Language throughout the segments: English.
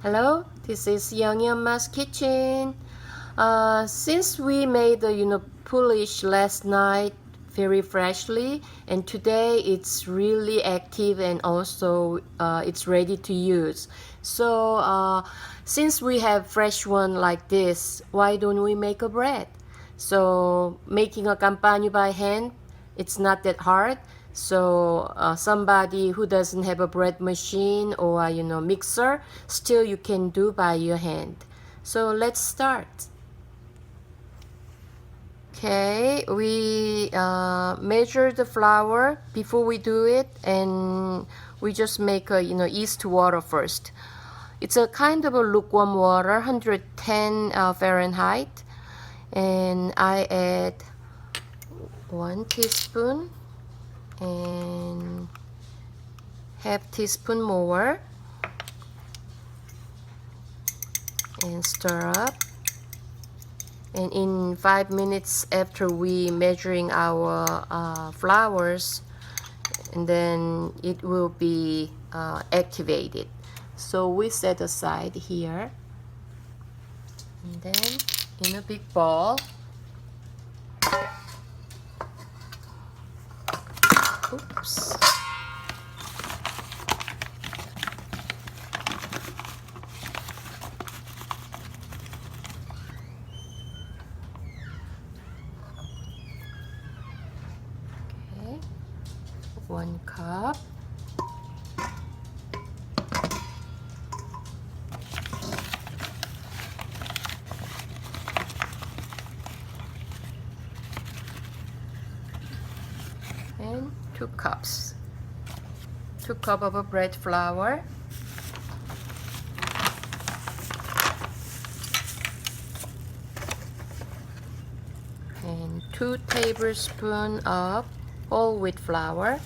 Hello, this is Umma's kitchen. Since we made the poolish last night very freshly, and today it's really active and also it's ready to use. So since we have fresh one like this, why don't we make a bread? So making a campagne by hand, it's not that hard. So somebody who doesn't have a bread machine or mixer, still you can do by your hand. So let's start. Okay, we measure the flour before we do it, and we just make a yeast water first. It's a kind of a lukewarm water, 110 Fahrenheit, and I add 1 teaspoon and half teaspoon more and stir up. And in 5 minutes after we measuring our flours, and then it will be activated. So we set aside here, and then in a big bowl, oops, okay, 1 cup, and 2 cups, 2 cups of a bread flour, and 2 tablespoons of whole wheat flour,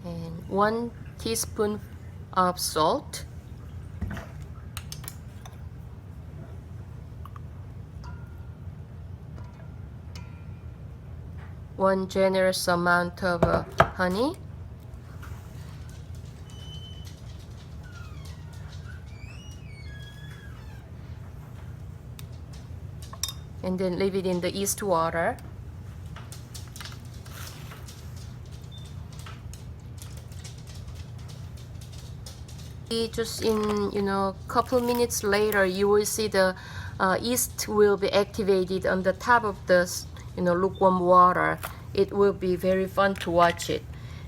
and 1 teaspoon of salt, one generous amount of honey, and then leave it in the yeast water. Just in couple minutes later, you will see the yeast will be activated on the top of the lukewarm water. It will be very fun to watch it.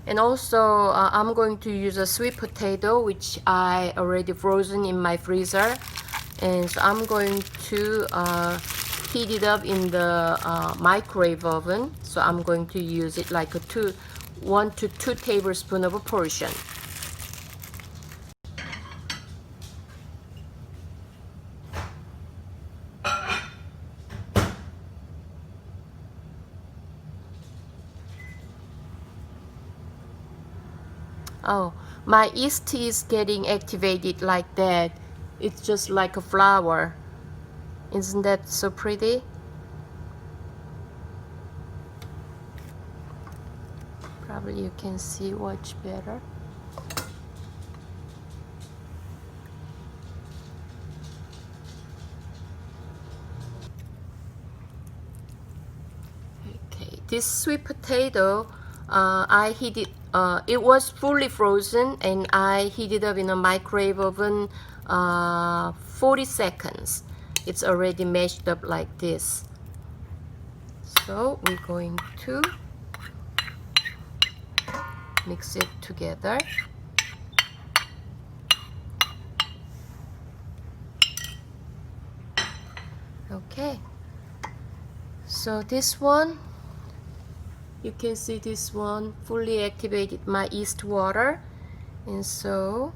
And also I'm going to use a sweet potato, which I already frozen in my freezer, and so I'm going to heat it up in the microwave oven. So I'm going to use it like 1 to 2 tablespoons of a portion. Oh, my yeast is getting activated like that. It's just like a flower. Isn't that so pretty? Probably you can see much better. Okay, this sweet potato, I heat it. It was fully frozen, and I heat it up in a microwave oven 40 seconds. It's already mashed up like this. So we're going to mix it together. Okay, so this one, you can see this one fully activated my yeast water, and so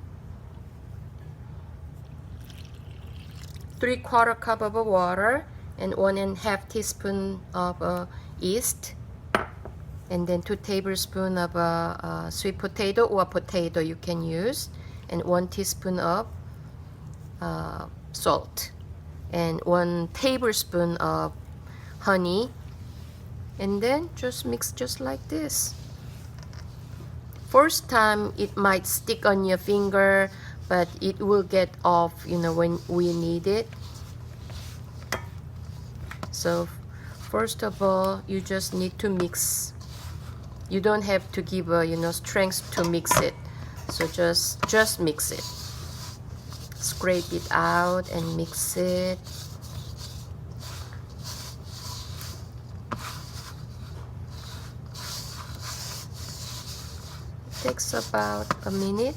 3/4 cup of water and 1.5 teaspoon of yeast, and then 2 tablespoons of sweet potato or potato you can use, and 1 teaspoon of salt, and 1 tablespoon of honey, and then just mix just like this. First time it might stick on your finger, but it will get off, you know, when we need it. So first of all, you just need to mix. You don't have to give a, you know, strength to mix it. So just mix it. Scrape it out and mix it. Takes about a minute.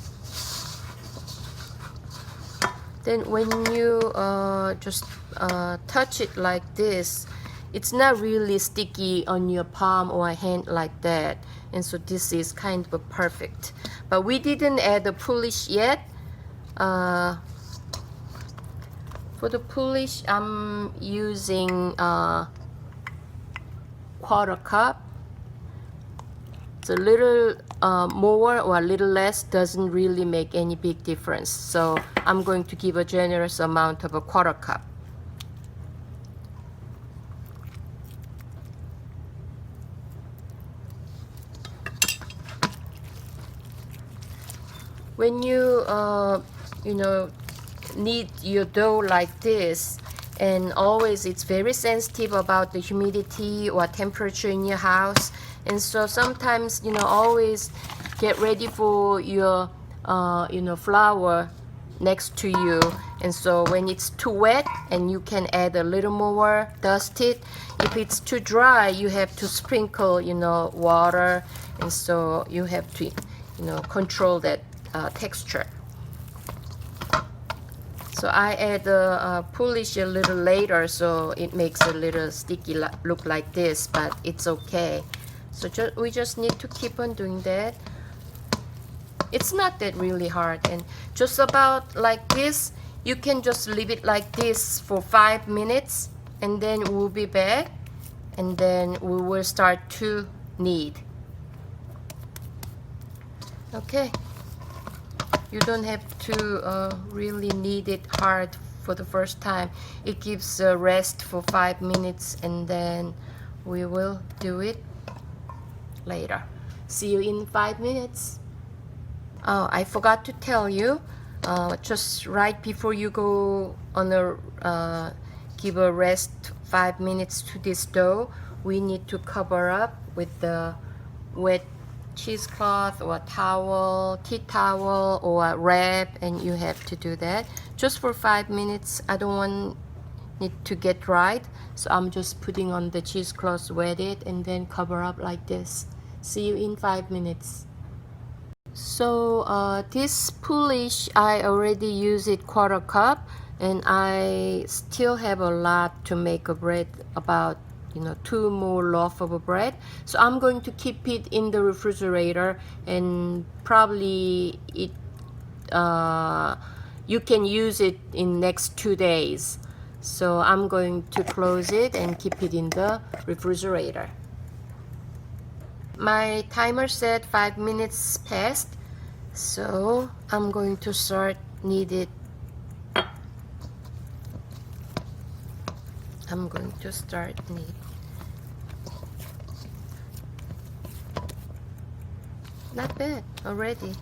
Then when you just touch it like this, it's not really sticky on your palm or hand like that, and so this is kind of perfect. But we didn't add the poolish yet. For the poolish, I'm using quarter cup. It's a little more or a little less doesn't really make any big difference. So I'm going to give a generous amount of a quarter cup. When you you know, knead your dough like this, and always it's very sensitive about the humidity or temperature in your house, and so sometimes, you know, always get ready for your you know, flour next to you, and so when it's too wet, and you can add a little more, dust it. If it's too dry, you have to sprinkle, you know, water, and so you have to, you know, control that texture. So I add the poolish a little later, so it makes a little sticky look like this, but it's okay. So we just need to keep on doing that. It's not that really hard, and just about like this. You can just leave it like this for 5 minutes, and then we'll be back, and then we will start to knead. Okay. You don't have to really knead it hard for the first time. It gives a rest for 5 minutes, and then we will do it later. See you in 5 minutes. Oh, I forgot to tell you, just right before you go on a give a rest 5 minutes to this dough, we need to cover up with the wet cheesecloth or towel, tea towel, or wrap, and you have to do that just for 5 minutes. I don't want it to get dried, so I'm just putting on the cheesecloth, wet it, and then cover up like this. See you in 5 minutes. So this poolish, I already used it quarter cup, and I still have a lot to make a bread, about, you know, 2 more loaf of bread. So I'm going to keep it in the refrigerator, and probably it you can use it in next 2 days. So I'm going to close it and keep it in the refrigerator. My timer said 5 minutes passed, so I'm going to start knead it. I'm going to start knead. Not bad already.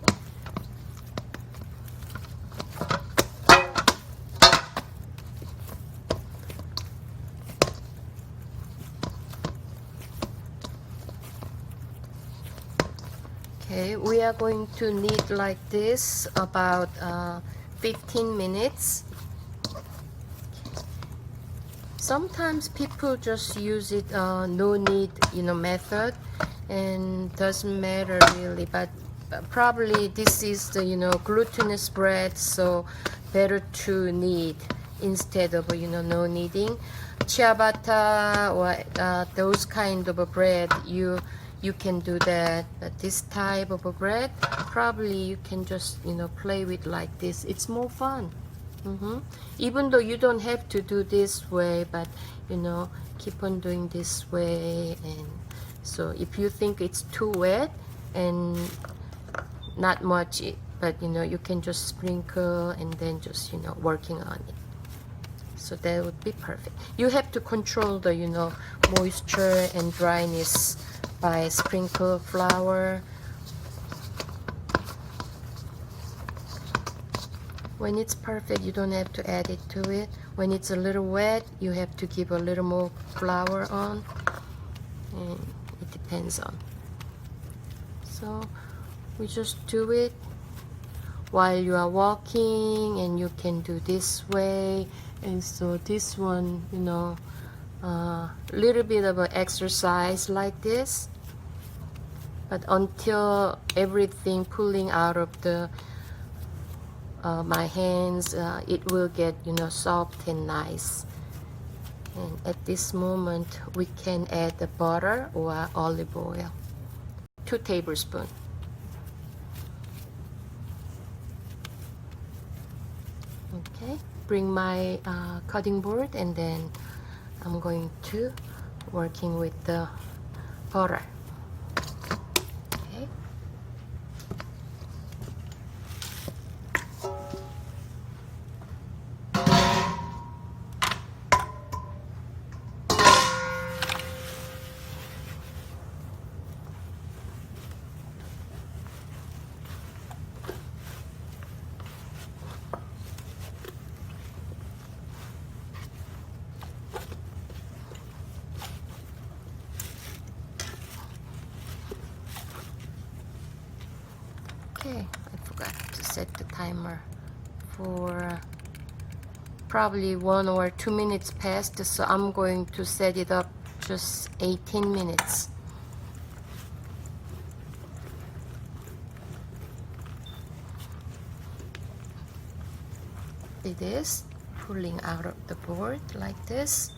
Okay, we are going to knead like this about 15 minutes. Sometimes people just use it no knead, you know, method, and doesn't matter really, but probably this is the, you know, glutinous bread, so better to knead instead of, you know, no kneading. Ciabatta or those kind of a bread, you can do that, but this type of a bread, probably you can just, you know, play with like this. It's more fun. Even though you don't have to do this way, but, you know, keep on doing this way. And so if you think it's too wet and not much, but, you know, you can just sprinkle and then just, you know, working on it. So that would be perfect. You have to control the moisture and dryness by sprinkle flour. When it's perfect, you don't have to add it to it. When it's a little wet, you have to give a little more flour on, and it depends on. So we just do it while you are walking, and you can do this way. And so this one, little bit of an exercise like this, but until everything pulling out of the my hands, it will get soft and nice. And at this moment we can add the butter or olive oil, 2 tablespoons. Okay, bring my cutting board, and then I'm going to working with the butter. Okay. Okay, I forgot to set the timer for probably 1 or 2 minutes past, so I'm going to set it up just 18 minutes. It is pulling out of the board like this,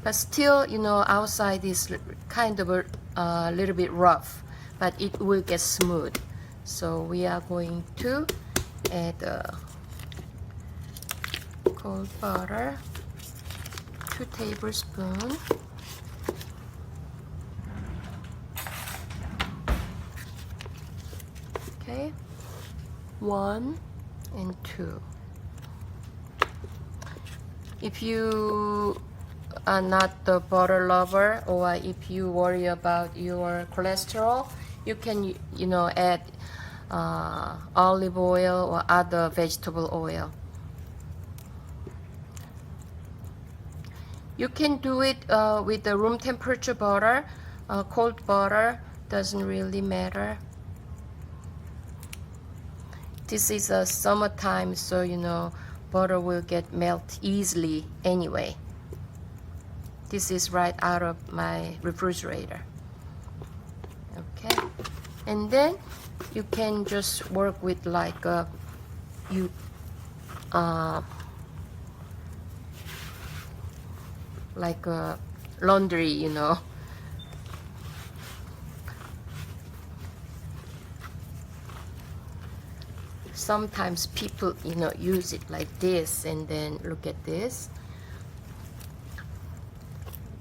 but still outside is kind of a little bit rough, but it will get smooth. So we are going to add cold butter, 2 tablespoons. Okay, 1 and 2. If you are not the butter lover, or if you worry about your cholesterol, you can add olive oil or other vegetable oil. You can do it with the room temperature butter. Cold butter doesn't really matter. This is a summertime, so butter will get melt easily anyway. This is right out of my refrigerator. Okay, and then you can just work with like a laundry, Sometimes people use it like this, and then look at this.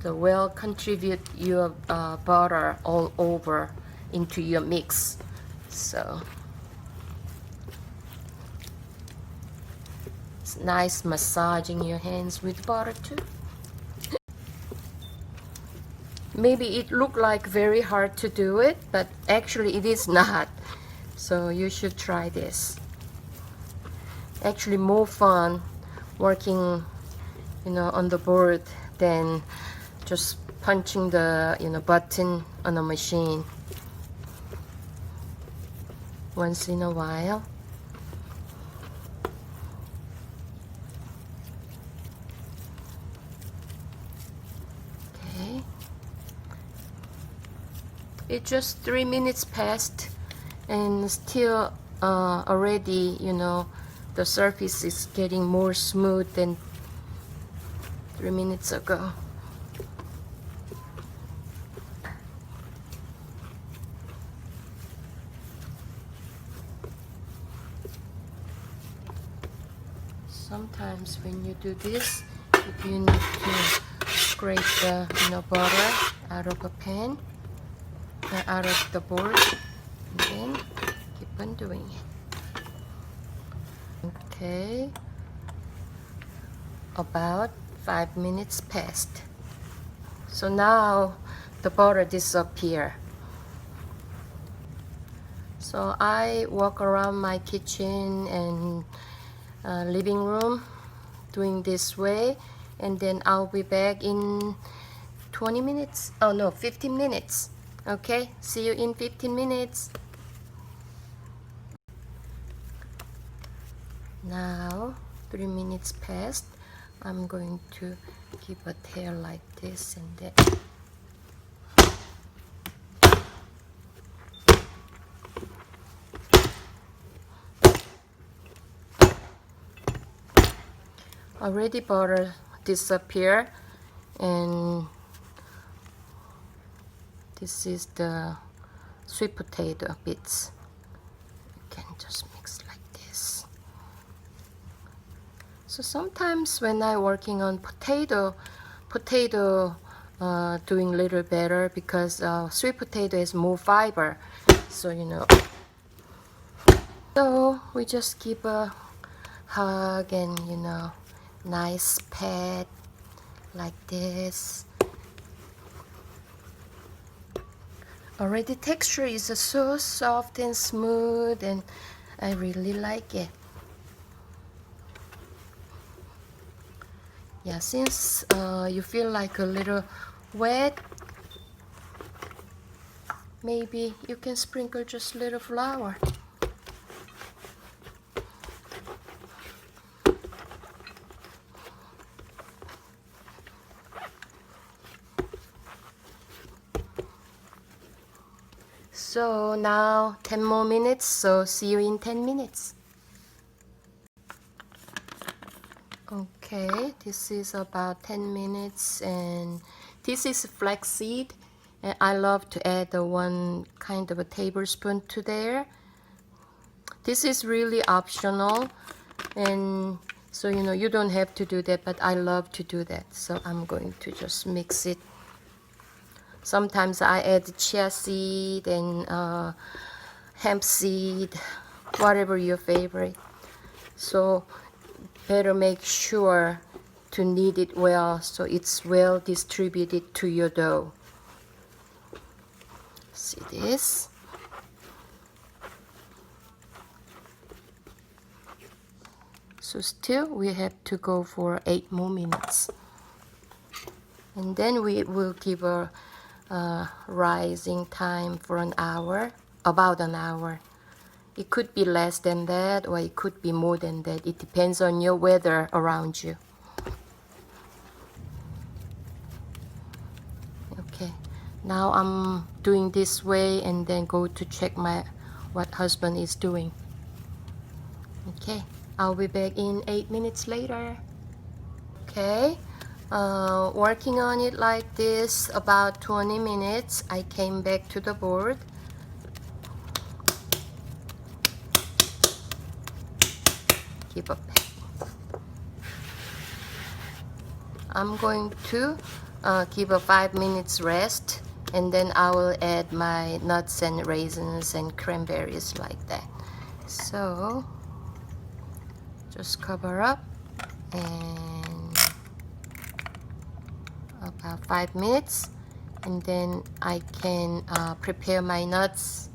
The will contribute your butter all over into your mix. So it's nice massaging your hands with butter too. Maybe it looked like very hard to do it, but actually it is not. So you should try this. Actually more fun working on the board than just punching the button on a machine once in a while. Okay, it's just 3 minutes past, and still already the surface is getting more smooth than 3 minutes ago. Sometimes when you do this, if you need to scrape the butter out of a pan, out of the board, and then keep on doing it. Okay, About 5 minutes passed. So now the butter disappear. So I walk around my kitchen and living room doing this way, and then I'll be back in 20 minutes. Oh no, 15 minutes. Okay, see you in 15 minutes. Now 3 minutes passed. I'm going to give a tail like this, and then already butter disappear, and this is the sweet potato bits. You can just mix like this. So sometimes when I working on potato doing little better, because sweet potato has more fiber. So so we just give a hug and nice pet like this. Already texture is so soft and smooth, and I really like it. Yeah, since you feel like a little wet, maybe you can sprinkle just little flour. So now 10 more minutes, so see you in 10 minutes. Okay, this is about 10 minutes, and this is flaxseed, and I love to add one kind of a tablespoon to there. This is really optional, and so you don't have to do that, but I love to do that, so I'm going to just mix it. Sometimes I add chia seed and hemp seed, whatever your favorite. So better make sure to knead it well so it's well distributed to your dough. See this? So still we have to go for 8 more minutes. And then we will give a rising time for an hour, about an hour. It could be less than that, or it could be more than that. It depends on your weather around you. Okay, now I'm doing this way, and then go to check what husband is doing. Okay, I'll be back in 8 minutes later. Okay, working on it like this about 20 minutes. I came back to the board. Keep up. I'm going to give a 5 minutes rest, and then I will add my nuts and raisins and cranberries like that. So just cover up, and about 5 minutes, and then I can prepare my nuts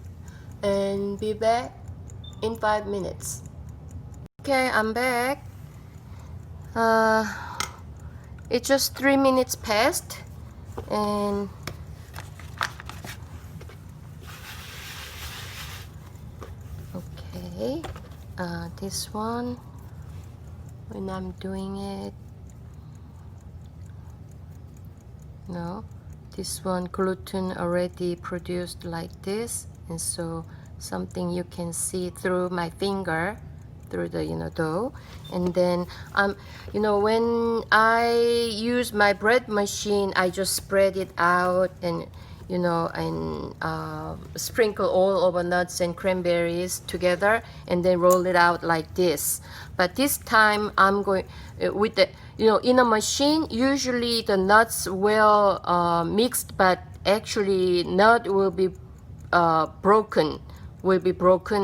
and be back in 5 minutes. Okay, I'm back. It's just 3 minutes passed, and okay, this one, when I'm doing it, no, this one gluten already produced like this, and so something you can see through my finger, through the dough. And then when I use my bread machine, I just spread it out and sprinkle all over nuts and cranberries together, and then roll it out like this. But this time I'm going with the in a machine, usually the nuts will mixed, but actually nut will be broken,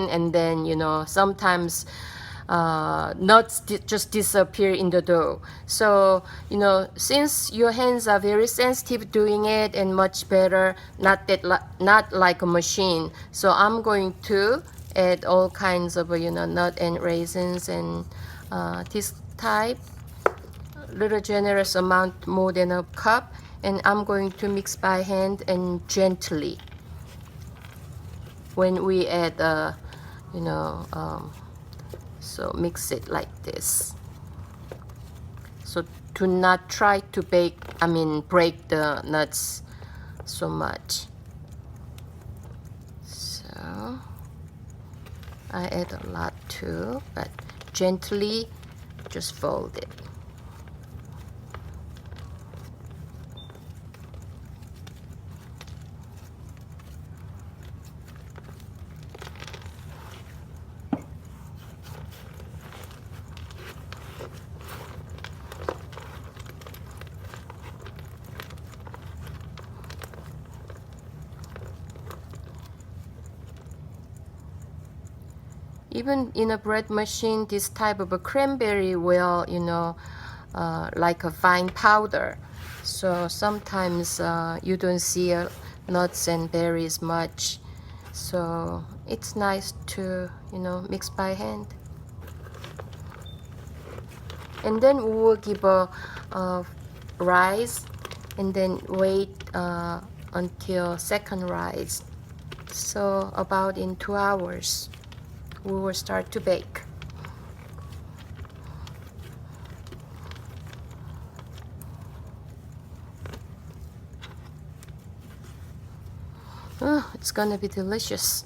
and then sometimes nuts just disappear in the dough. So since your hands are very sensitive doing it and much better, not like a machine. So I'm going to add all kinds of nut and raisins and this type, little generous amount more than a cup, and I'm going to mix by hand and gently when we add so mix it like this. So do not try to break the nuts so much. So I add a lot too, but gently just fold it. Even in a bread machine, this type of a cranberry will, like a fine powder. So sometimes you don't see nuts and berries much. So it's nice to, mix by hand. And then we will give a rise and then wait until second rise. So about in 2 hours. We will start to bake. Oh, it's gonna be delicious.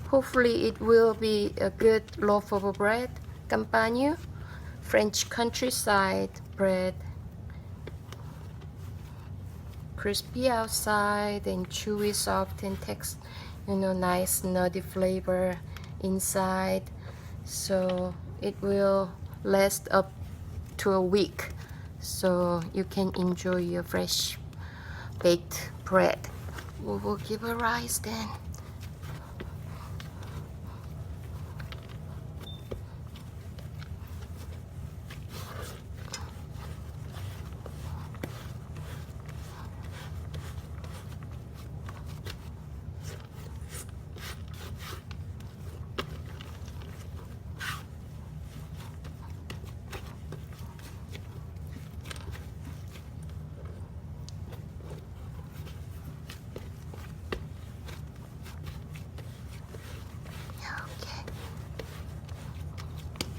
Hopefully it will be a good loaf of bread. Campagne, French countryside bread. Crispy outside and chewy, soft and nice nutty flavor inside. So it will last up to a week. So you can enjoy your fresh baked bread. We will give a rise then.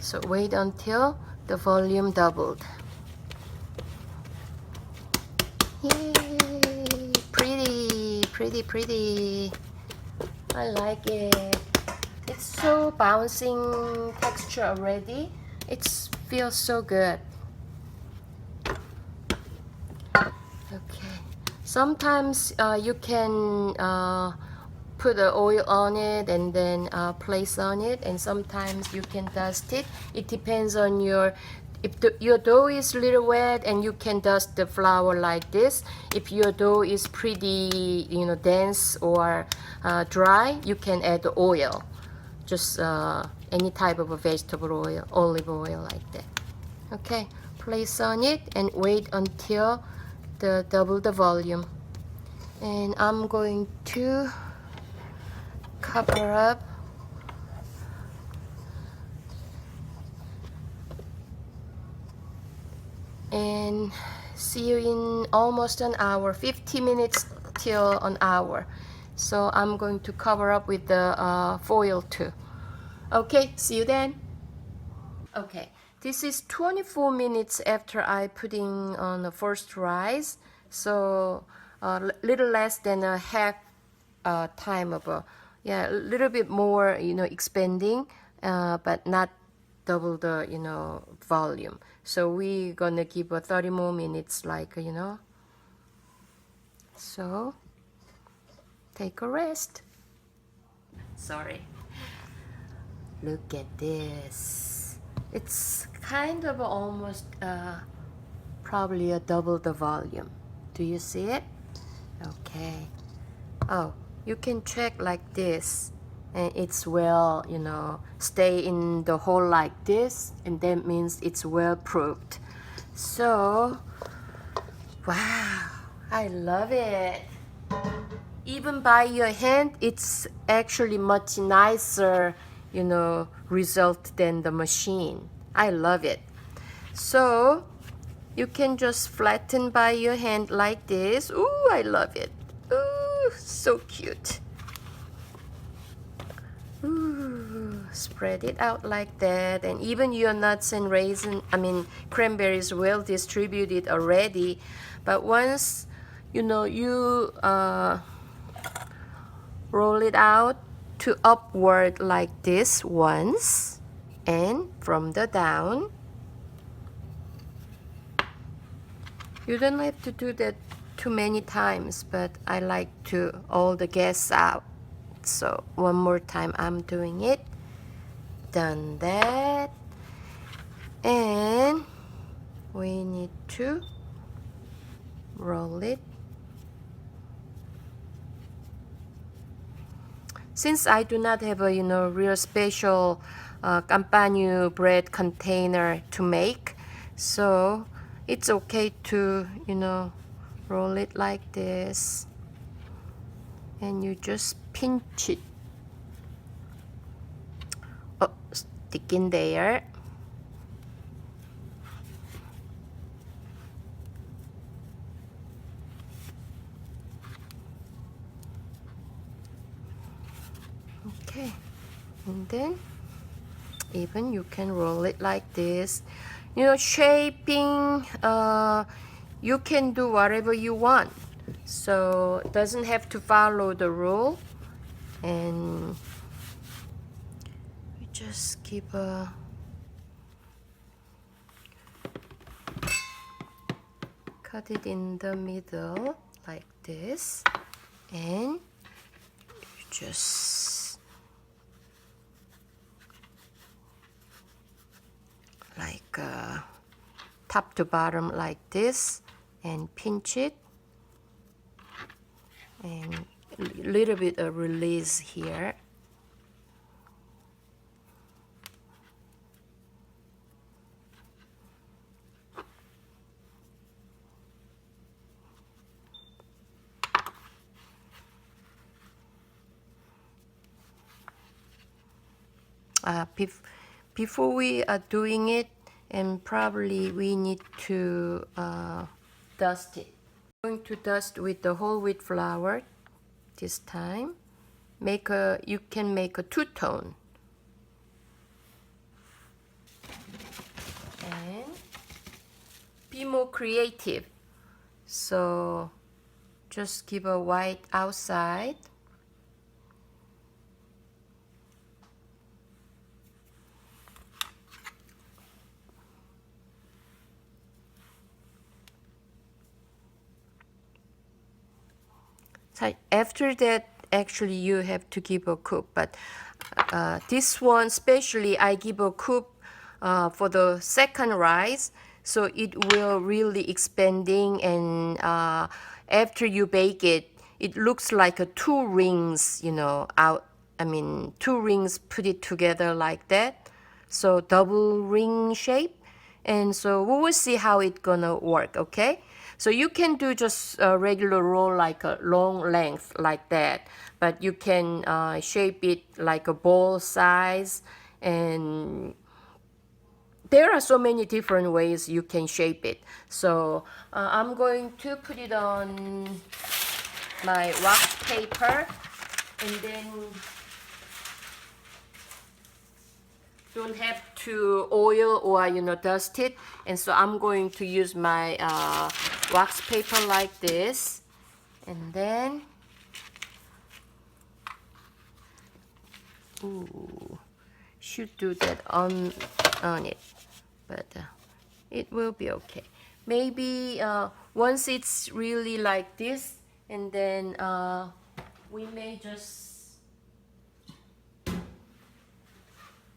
So wait until the volume doubled. Yay! Pretty, pretty, pretty. I like it. It's so bouncing texture already. It feels so good. Okay. Sometimes you can put the oil on it and then place on it, and sometimes you can dust it. It depends on your dough is a little wet, and you can dust the flour like this. If your dough is pretty dense or dry, you can add the oil, just any type of a vegetable oil, olive oil like that. Okay, place on it and wait until double the volume. And I'm going to cover up and see you in almost an hour, 50 minutes till an hour. So I'm going to cover up with the foil too. Okay, see you then. Okay, this is 24 minutes after I putting on the first rise. So a little less than a half time of a little bit more expanding, but not double the volume. So we gonna give a 30 more minutes, like so take a rest. Sorry, look at this. It's kind of almost probably a double the volume. Do you see it? Okay. Oh, you can check like this. and it's well, stay in the hole like this, and that means it's well proofed. So wow, I love it. Even by your hand, it's actually much nicer, result than the machine. I love it. So you can just flatten by your hand like this. Ooh, I love it. Ooh, so cute. Ooh, spread it out like that, and even your nuts and cranberries well distributed already. But once you roll it out to upward like this once, and from the down, you don't have to do that too many times, but I like to all the gas out. So one more time I'm doing it. Done that, and we need to roll it. Since I do not have a real special Campagne bread container to make, so it's okay to roll it like this, and you just pinch it. Oh, stick in there. Okay, and then even you can roll it like this. Shaping, you can do whatever you want, so it doesn't have to follow the rule. And you just keep cut it in the middle like this, and you just like top to bottom like this, and pinch it, and a little bit of release here. Before we are doing it, and probably we need to dust it. I'm going to dust with the whole wheat flour this time. You can make a two-tone, and be more creative. So just give a white outside, so after that actually you have to give a cook, but this one especially I give a cook for the second rice, so it will really expanding, and after you bake it, it looks like a two rings, two rings put it together like that, so double ring shape. And so we will see how it's gonna work. Okay, so you can do just a regular roll like a long length like that, but you can shape it like a ball size, and there are so many different ways you can shape it. So I'm going to put it on my wax paper, and then don't have to oil or dust it. And so I'm going to use my wax paper like this, and then should do that on it, but it will be okay. Maybe once it's really like this, and then we may just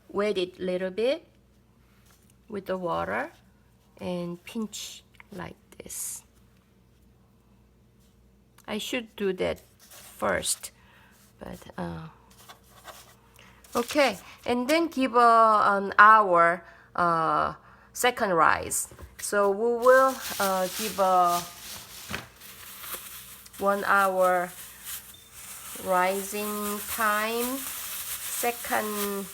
wet it a little bit with the water and pinch like this. I should do that first, but Okay, and then give an hour second rise. So we will give a 1 hour rising time, second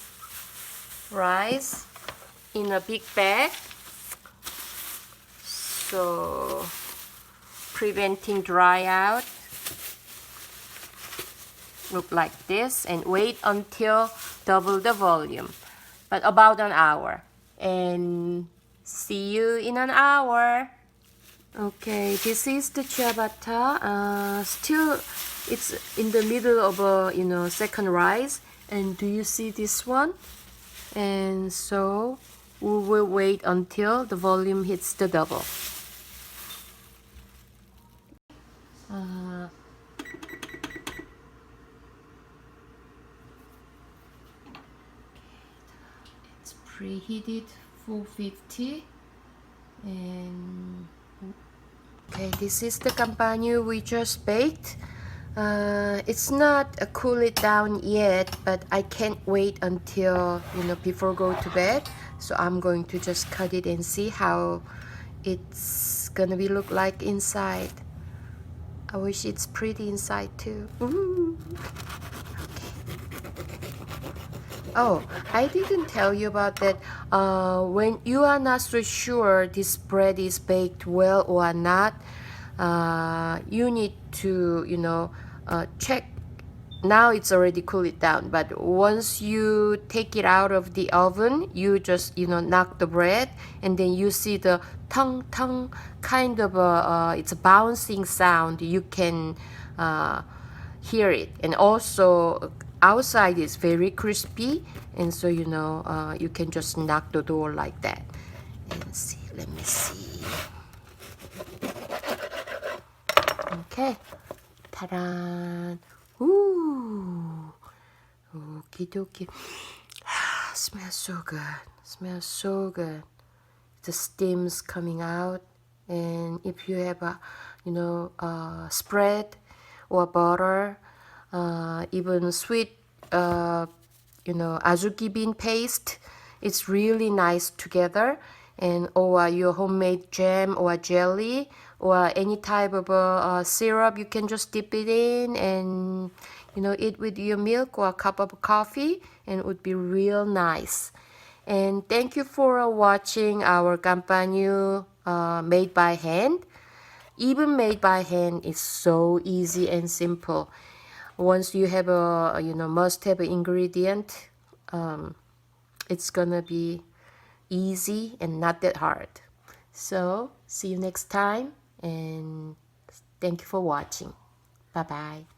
rise in a big bag. So preventing dry out. Look like this and wait until double the volume, but about an hour, and see you in an hour. Okay, this is the ciabatta. Still it's in the middle of a second rise, and do you see this one? And so we will wait until the volume hits the double. It's preheated 450, and okay, this is the Campagne we just baked. It's not cool it down yet, but I can't wait until before go to bed. So I'm going to just cut it and see how it's gonna be look like inside. I wish it's pretty inside too. Ooh. Oh, I didn't tell you about that. When you are not so sure this bread is baked well or not, you need to, check. Now it's already cooled it down, but once you take it out of the oven, you just, knock the bread, and then you see the tongue kind of it's a bouncing sound. You can hear it, and also outside is very crispy, and so you can just knock the door like that and see. Let me see. Okay, ta-da! Ooh, okie dokie. Smells so good. Smells so good. The steam's coming out, and if you have a spread or butter, even sweet azuki bean paste, it's really nice together. And or your homemade jam or jelly or any type of syrup, you can just dip it in and eat with your milk or a cup of coffee, and it would be real nice. And thank you for watching our Campagne made by hand. Even made by hand is so easy and simple. Once you have a must-have ingredient, it's gonna be easy and not that hard. So see you next time, and thank you for watching. Bye bye.